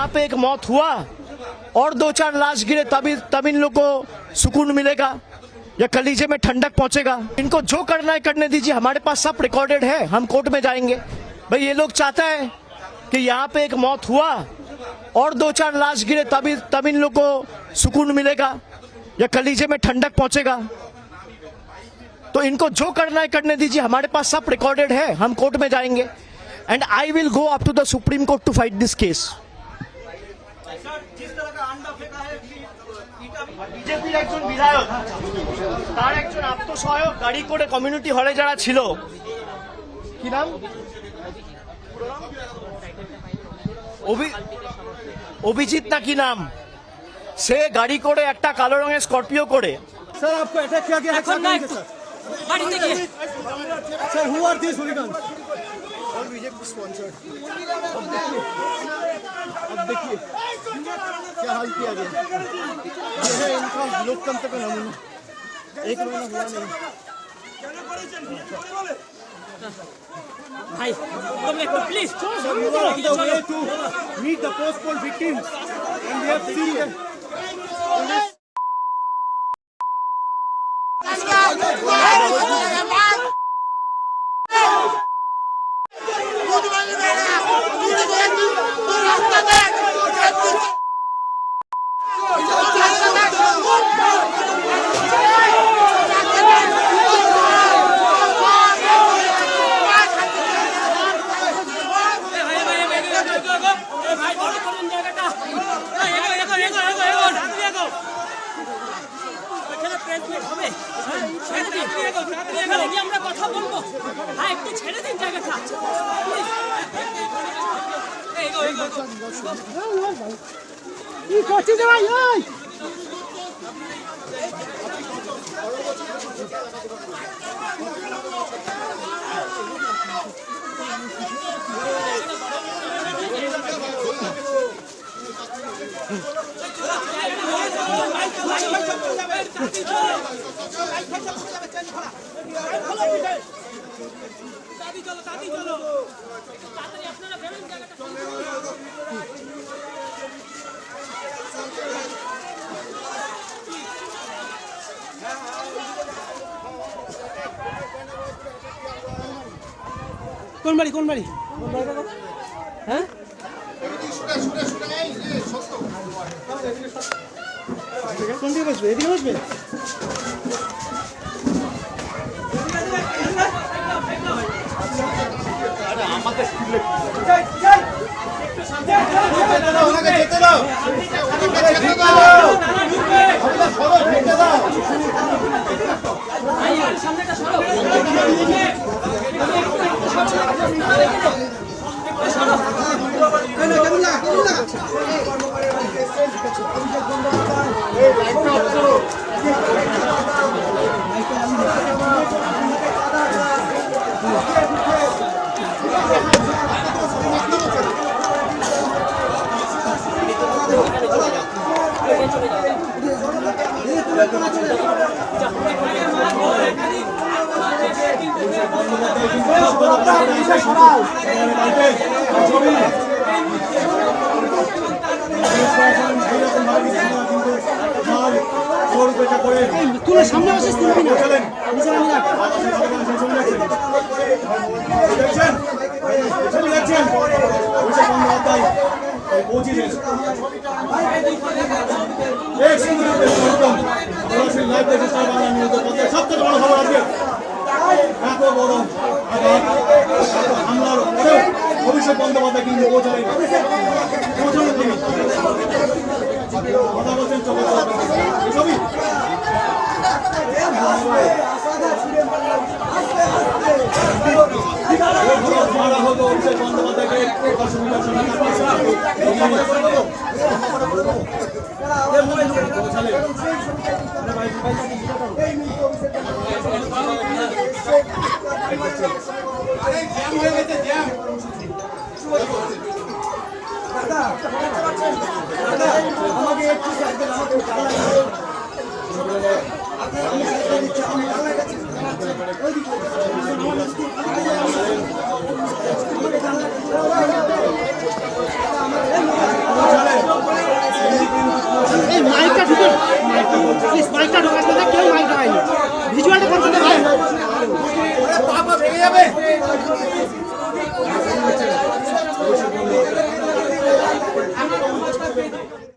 यहाँ पे एक मौत हुआ और 2-4 लाश गिरे तब इन लोग को सुकून मिलेगा या कलीजे में ठंडक पहुंचेगा। इनको जो करना है करने दीजिए, हमारे पास सब रिकॉर्डेड है, हम कोर्ट में जाएंगे। भाई ये लोग चाहता है कि यहाँ पे एक मौत हुआ और 2-4 लाश गिरे तब इन लोग को सुकून मिलेगा या कलीजे में ठंडक पहुंचेगा। तो इनको जो करना है करने दीजिए, हमारे पास सब रिकॉर्डेड है, हम कोर्ट में जाएंगे and I will go up to the Supreme Court to fight this case. বিজেপির একজন বিধায়ক তার একজন আত্মসহায়ক গাড়ি করে কমিউনিটি হলে যারা ছিল, কি নাম, অভিজিৎ না কি নাম, সে গাড়ি করে একটা কালো রঙের স্করপিও করে। सर आपको अटैक किया गया है सर, गाड़ी देखिए सर हु आर दिस हूलिगन्स? और बीजेपी स्पॉन्सर्ड। अब देखिए क्या हाल किया गया, ये है इनका लोकतंत्र का नमूना। एक महीना हुआ नहीं। भाई तुम एक please Sir, you are on the way to meet the post-poll victims and we have seen them. আমরা কথা বলবো, হ্যাঁ একটু ছেড়ে দিন জায়গাটা। কি করছিস ভাই? এই কোন বাড়ি কোন বাড়ি? হ্যাঁ কোন দিকে বসবে? এদিকে বসবে? তুলে সামনে আসিস তুমি না সবথেকে বড় খবর আজকে এত বড় হামলার পরেও অভিষেক বন্দ্যোপাধ্যায় কিন্তু পৌঁছালেন তিনি কথা বলছেন ছবি মারা হতো অভিষেক বন্দ্যোপাধ্যায়কে আমাকে যাবে